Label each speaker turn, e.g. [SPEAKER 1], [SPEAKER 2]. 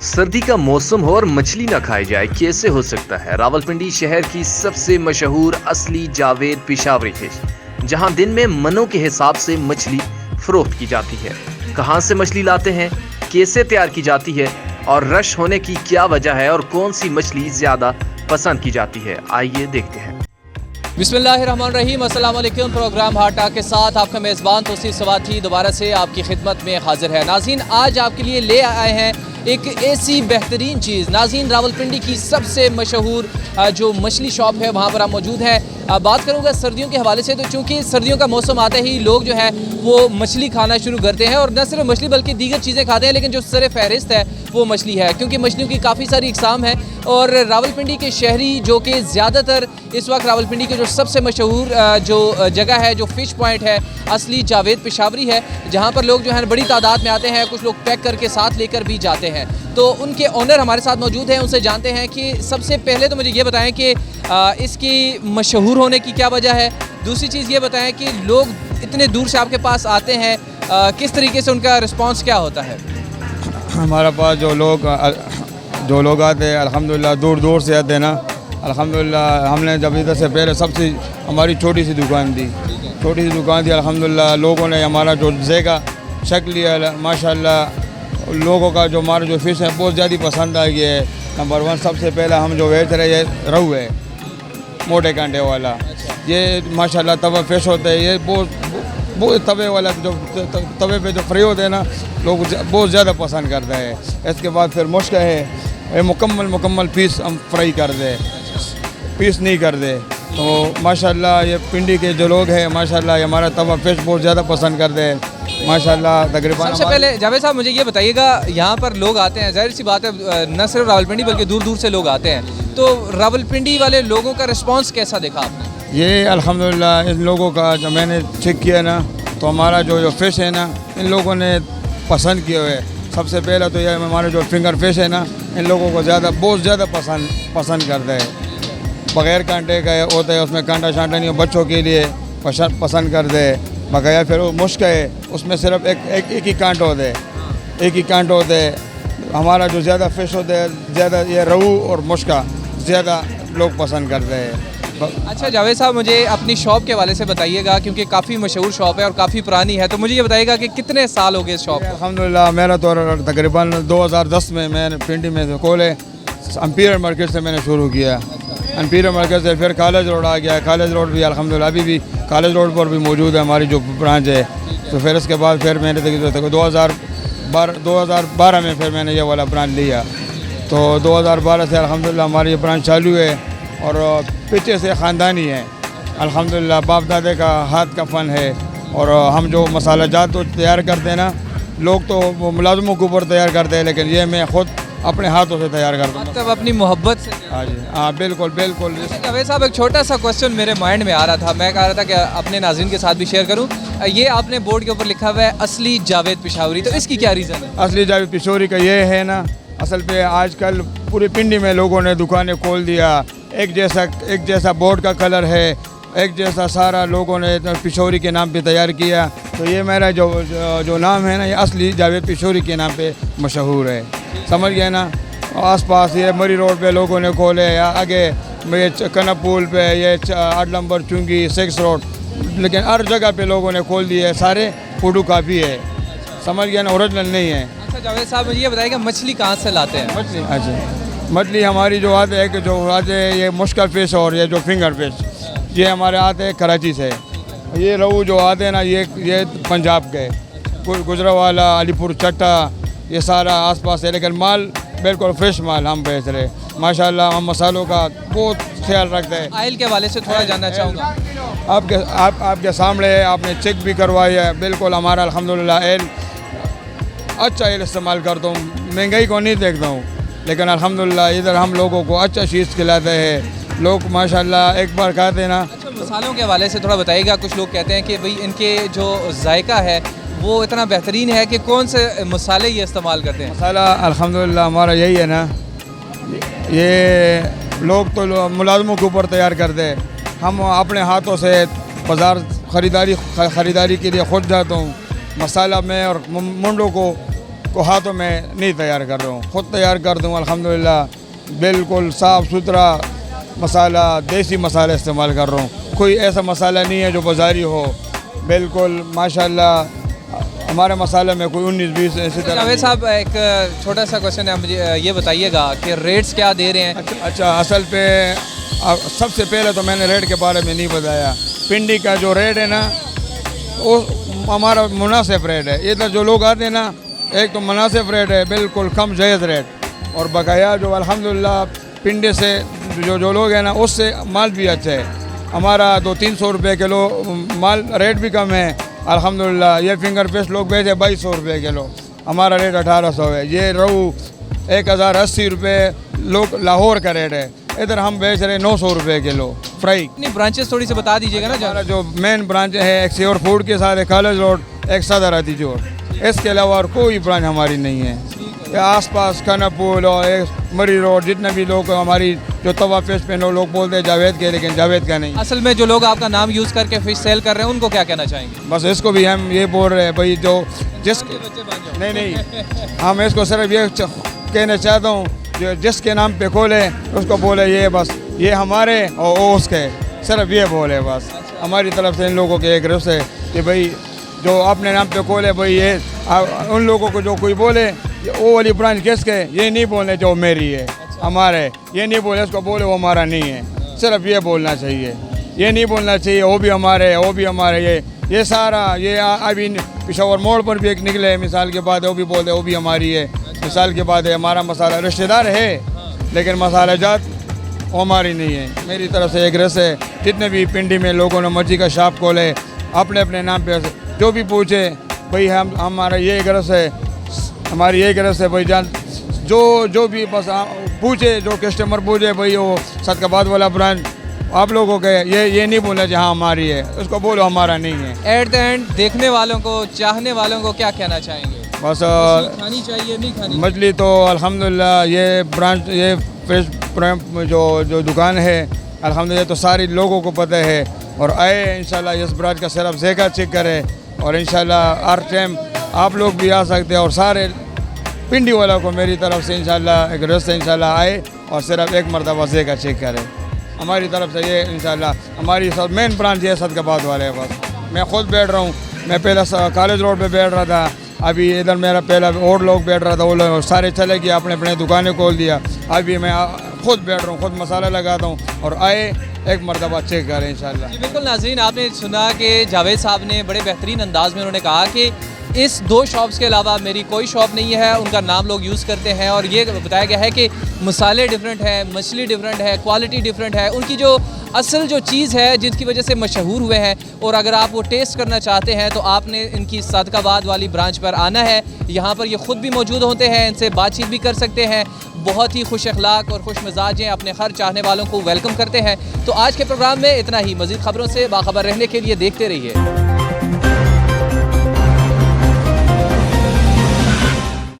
[SPEAKER 1] सर्दी का मौसम हो और मछली ना खाई जाए, कैसे हो सकता है। रावलपिंडी शहर की सबसे मशहूर असली जावेद पेशावरी फिश, जहां दिन में मनों के हिसाब से मछली फरोख्त की जाती है। कहां से मछली लाते हैं, कैसे तैयार की जाती है और रश होने की क्या वजह है और कौन सी मछली ज्यादा पसंद की जाती है, आइए देखते हैं।
[SPEAKER 2] बिस्मिल्लाहिर्रहमानिर्रहीम, अस्सलाम वालेकुम। प्रोग्राम हार्ट टॉक के साथ आपका मेज़बान तौसीफ सवाती दोबारा से आपकी खिदमत में हाजिर है। नाज़रीन, आज आपके लिए ले आए हैं एक ऐसी बेहतरीन चीज़। नाज़रीन, रावलपिंडी की सबसे मशहूर जो मछली शॉप है वहाँ पर आप मौजूद हैं। बात करूँगा सर्दियों के हवाले से, तो चूँकि सर्दियों का मौसम आते ही लोग जो है वो मछली खाना शुरू करते हैं और न सिर्फ मछली बल्कि दीगर चीज़ें खाते हैं, लेकिन जो सर फहरिस्त है वो मछली है, क्योंकि मछलियों की काफ़ी सारी इकसाम है। और रावलपिंडी के शहरी जो कि ज़्यादातर इस वक्त रावलपिंडी के जो सबसे मशहूर जो जगह है, जो फ़िश पॉइंट है, असली जावेद पेशावरी है, जहाँ पर लोग जो है बड़ी तादाद में आते हैं, कुछ लोग पैक करके साथ लेकर भी जाते हैं। तो उनके ओनर हमारे साथ मौजूद हैं, उनसे जानते हैं कि सबसे पहले तो मुझे ये बताएं कि इसकी मशहूर होने की क्या वजह है। दूसरी चीज़ ये बताएं कि लोग इतने दूर से आपके पास आते हैं, किस तरीके से उनका रिस्पांस क्या होता है।
[SPEAKER 3] हमारे पास जो लोग आते हैं अल्हम्दुलिल्लाह दूर दूर से आते हैं ना। अल्हम्दुलिल्लाह हमने जब इधर से पहले सबसे हमारी छोटी सी दुकान थी अल्हम्दुलिल्लाह लोगों ने हमारा जो ज़ायका शक लिया, माशाल्लाह लोगों का जो हमारा जो फ़िश है बहुत ज़्यादा पसंद आ गया है। नंबर 1 सबसे पहला हम जो बेच रहे हैं रहू है, मोटे कांटे वाला। ये माशाल्लाह तवा फ़िश होता है, ये बहुत तवे वाला जो तवे पे जो फ्राई होते हैं ना, लोग बहुत ज़्यादा पसंद करते हैं। इसके बाद फिर मुश्क है, ये मुकम्मल पीस हम फ्राई कर दे, पीस नहीं कर दे। तो माशाल्लाह ये पिंडी के जो लोग हैं माशाल्लाह हमारा तवा फ़िश बहुत ज़्यादा पसंद करते हैं माशाल्लाह। तकरीबन
[SPEAKER 2] सबसे पहले जावेद साहब मुझे ये बताइएगा, यहाँ पर लोग आते हैं, जाहिर सी बात है न सिर्फ रावलपिंडी बल्कि दूर दूर से लोग आते हैं, तो रावलपिंडी वाले लोगों का रिस्पांस कैसा देखा आपने?
[SPEAKER 3] ये अल्हम्दुलिल्लाह इन लोगों का जो मैंने चेक किया ना, तो हमारा जो फ़िश है ना इन लोगों ने पसंद किया है। सबसे पहला तो ये हमारा जो फिंगर फ़िश है ना, इन लोगों को बहुत ज़्यादा पसंद करता है। बग़ैर कांटे का होता है, उसमें कांटा शांटा नहीं हो, बच्चों के लिए पसंद करते हैं। बगैर फिर वो मुश्क है, उसमें सिर्फ एक ही कांट होते हैं। हमारा जो ज़्यादा फ़िश होता है ज़्यादा ये रहू और मुश्का ज़्यादा लोग पसंद करते हैं।
[SPEAKER 2] अच्छा जावेद साहब, मुझे अपनी शॉप के हवाले से बताइएगा, क्योंकि काफ़ी मशहूर शॉप है और काफ़ी पुरानी है, तो मुझे ये बताइएगा कि कितने साल हो गए इस शॉप?
[SPEAKER 3] अल्हम्दुलिल्लाह मेरा तो तकरीबन 2010 में मैंने पिंडी में खोले, एम्पीरियल मार्केट से मैंने शुरू किया। एम्पीरियल मार्केट से फिर कॉलेज रोड आ गया, कॉलेज रोड भी अल्हम्दुलिल्लाह अभी भी कॉलेज रोड पर भी मौजूद है हमारी जो ब्रांच है। तो फिर उसके बाद फिर मैंने 2012 में फिर मैंने ये वाला ब्रांच लिया। तो 2012 से अल्हम्दुलिल्लाह हमारी ये ब्रांच चालू है और पीछे से ख़ानदानी है अल्हम्दुलिल्लाह, बाप दादे का हाथ का फ़न है। और हम जो मसाला जात तो तैयार करते हैं ना, लोग तो वो मुलाजमों के ऊपर तैयार करते हैं, लेकिन ये मैं ख़ुद अपने हाथों से तैयार करता हूँ,
[SPEAKER 2] मतलब अपनी मोहब्बत से।
[SPEAKER 3] हाँ जी, हाँ बिल्कुल।
[SPEAKER 2] जावेद साहब, एक छोटा सा क्वेश्चन मेरे माइंड में आ रहा था, मैं कह रहा था कि अपने नाज़रीन के साथ भी शेयर करूँ। ये आपने बोर्ड के ऊपर लिखा हुआ है असली जावेद पेशावरी, तो इसकी क्या रीज़न है?
[SPEAKER 3] असली जावेद पेशावरी का ये है ना, असल पे आजकल पूरी पिंडी में लोगों ने दुकानें खोल दिया, एक जैसा बोर्ड का कलर है, एक जैसा सारा लोगों ने पेशावरी के नाम पे तैयार किया। तो ये मेरा जो नाम है ना, ये असली जावेद पेशावरी के नाम पे मशहूर है, समझ गए ना। आसपास ये मरी रोड पे लोगों ने खोले, या आगे ये कनापुल पे, ये 8 नंबर चुंगी 6 रोड, लेकिन हर जगह पे लोगों ने खोल दिए, सारे फोटो कापी है, समझ गया ना, ओरिजिनल नहीं है।
[SPEAKER 2] अच्छा जावेद साहब, मुझे ये बताइएगा मछली कहाँ से लाते हैं?
[SPEAKER 3] मछली हमारी जो आते हैं ये मुश्किल फ़िश और ये जो फिंगर फ़िश, ये हमारे आते हैं कराची से। ये रहू जो आते हैं ना, ये पंजाब के, गुजरावाला, अलीपुर चट्टा, ये सारा आसपास है, लेकिन माल बिल्कुल फ्रेश माल हम बेच रहे माशाल्लाह। हम मसालों का बहुत ख्याल रखते हैं।
[SPEAKER 2] आयल के हवाले से थोड़ा जानना चाहूँगा।
[SPEAKER 3] आपके सामने आपने चेक भी करवाई है, बिल्कुल हमारा अल्हम्दुलिल्लाह अच्छा एल इस्तेमाल करता हूँ, महंगाई को नहीं देखता हूँ, लेकिन अल्हम्दुलिल्लाह इधर हम लोगों को अच्छा चीज़ खिलाते हैं लोग माशाल्लाह। एक बार कहते हैं ना।
[SPEAKER 2] अच्छा, मसालों के हवाले से थोड़ा बताइएगा। कुछ लोग कहते हैं कि भाई इनके जो जायका है वो इतना बेहतरीन है कि कौन से मसाले ये इस्तेमाल करते हैं? मसाला
[SPEAKER 3] अल्हम्दुलिल्लाह हमारा यही है ना, ये लोग तो मुलाजमों के ऊपर तैयार करते हैं, हम अपने हाथों से बाज़ार ख़रीदारी के लिए खुद जाता हूँ। मसाला मैं और मुंडों को को हाथों में नहीं तैयार कर रहा हूँ, खुद तैयार कर दूँ अल्हम्दुलिल्लाह। बिल्कुल साफ़ सुथरा मसाला, देसी मसाला इस्तेमाल कर रहा हूँ। कोई ऐसा मसाला नहीं है जो बाज़ारी हो। बिल्कुल माशाल्लाह हमारे मसाले में कोई 19-20 इसी तरह।
[SPEAKER 2] जावेद साहब, एक छोटा सा क्वेश्चन है, मुझे ये बताइएगा कि रेट्स क्या दे रहे हैं?
[SPEAKER 3] अच्छा, असल पे सबसे पहले तो मैंने रेट के बारे में नहीं बताया। पिंडी का जो रेट है ना वो हमारा मुनासिब रेट है। इधर जो लोग आते हैं ना, एक तो मुनासिब रेट है, बिल्कुल कम जायज़ रेट, और बकाया जो अल्हम्दुलिल्लाह पिंडी से जो लोग हैं ना उससे माल भी अच्छा है। हमारा 200-300 रुपये किलो माल रेट भी कम है अल्हम्दुलिल्लाह। ये फिंगर फिश लोग बेचे 2200 रुपये किलो, हमारा रेट 1800 है। ये रोहू 1080 रुपये लोग लाहौर का रेट है, इधर हम बेच रहे 900 रुपये किलो फ्राई।
[SPEAKER 2] नहीं, ब्रांचेस थोड़ी सी बता दीजिएगा ना।
[SPEAKER 3] हमारा जो मेन ब्रांच है एक श्योर फूड के साथ है कॉलेज रोड, एक सदर अतीज रोड, इसके अलावा और कोई ब्रांच हमारी नहीं है। आसपास कनापुल और मरी रोड जितने भी लोग हमारी जो तवा फिश पे लोग बोलते हैं जावेद के, लेकिन जावेद का नहीं।
[SPEAKER 2] असल में जो लोग आपका नाम यूज़ करके फिश सेल कर रहे हैं उनको क्या कहना चाहेंगे?
[SPEAKER 3] बस इसको भी हम ये बोल रहे हैं भाई, जो जिस नहीं हम इसको सिर्फ ये कहना चाहता हूँ, जो जिसके नाम पे खोले उसको बोले ये बस ये हमारे और वो उसके, सिर्फ ये बोले बस। हमारी तरफ से इन लोगों के एक रिक्वेस्ट है कि भाई जो अपने नाम पे खोले भाई, ये उन लोगों को जो कोई बोले वो वाली ब्रांच किसके, ये नहीं बोलने जो मेरी है हमारे, ये नहीं बोले उसको बोले वो हमारा नहीं है, सिर्फ ये बोलना चाहिए। ये नहीं बोलना चाहिए वो भी हमारे है, वो भी हमारे। ये सारा ये अभी पिशावर मोड़ पर भी एक निकले मिसाल के बाद, वो भी बोलते वो भी हमारी है मिसाल के बाद है। हमारा मसाला रिश्तेदार है लेकिन मसाला जात वो हमारी नहीं है। मेरी तरफ से एक रस है, जितने भी पिंडी में लोगों ने मर्जी का शॉप खोले अपने अपने नाम पे, जो भी पूछे भाई हम हमारा ये रस है, हमारी एक रस है भाई जान, जो भी बस पूछे, जो कस्टमर पूछे भाई वो सदकाबाद वाला ब्रांच आप लोगों के, ये नहीं बोलना चाहिए हाँ हमारी है, उसको बोलो हमारा नहीं है।
[SPEAKER 2] एट द एंड देखने वालों को, चाहने वालों को क्या कहना चाहेंगे?
[SPEAKER 3] बस
[SPEAKER 2] खानी चाहिए नहीं खानी?
[SPEAKER 3] मछली तो अल्हम्दुलिल्लाह ये ब्रांच ये फिश जो दुकान है अल्हम्दुलिल्लाह तो सारी लोगों को पता है, और आए इंशाल्लाह इस ब्रांच का सिर्फ ज़ायका चेक करें, और इंशाल्लाह हर टाइम आप लोग भी आ सकते हैं, और सारे पिंडी वालों को मेरी तरफ से इंशाल्लाह एक रस्ते इंशाल्लाह आए और सिर्फ एक मरतबा ज़ायका चेक करें। हमारी तरफ से ये इंशाल्लाह हमारी मेन ब्रांच ये सदकाबाद वाले है। बस मैं खुद बैठ रहा हूँ, मैं पहले कॉलेज रोड पे बैठ रहा था, अभी इधर मेरा पहला और लोग बैठ रहा था, वो लोग सारे चले गए, अपने अपने दुकानें खोल दिया। अभी मैं खुद बैठ रहा हूँ, खुद मसाला लगाता हूँ, और आए एक मरतबा चेक करें इंशाल्लाह।
[SPEAKER 2] जी बिल्कुल नाज़रीन, आपने सुना कि जावेद साहब ने बड़े बेहतरीन अंदाज में उन्होंने कहा कि इस 2 शॉप्स के अलावा मेरी कोई शॉप नहीं है, उनका नाम लोग यूज़ करते हैं, और ये बताया गया है कि मसाले डिफरेंट हैं, मछली डिफरेंट है, क्वालिटी डिफरेंट है, उनकी जो असल जो चीज़ है जिनकी वजह से मशहूर हुए हैं, और अगर आप वो टेस्ट करना चाहते हैं तो आपने इनकी सदकाबाद वाली ब्रांच पर आना है। यहाँ पर ये ख़ुद भी मौजूद होते हैं, इनसे बातचीत भी कर सकते हैं, बहुत ही खुश अखलाक और खुश मिजाज हैं, अपने हर चाहने वालों को वेलकम करते हैं। तो आज के प्रोग्राम में इतना ही। मज़ीद खबरों से बाखबर रहने के लिए देखते रहिए।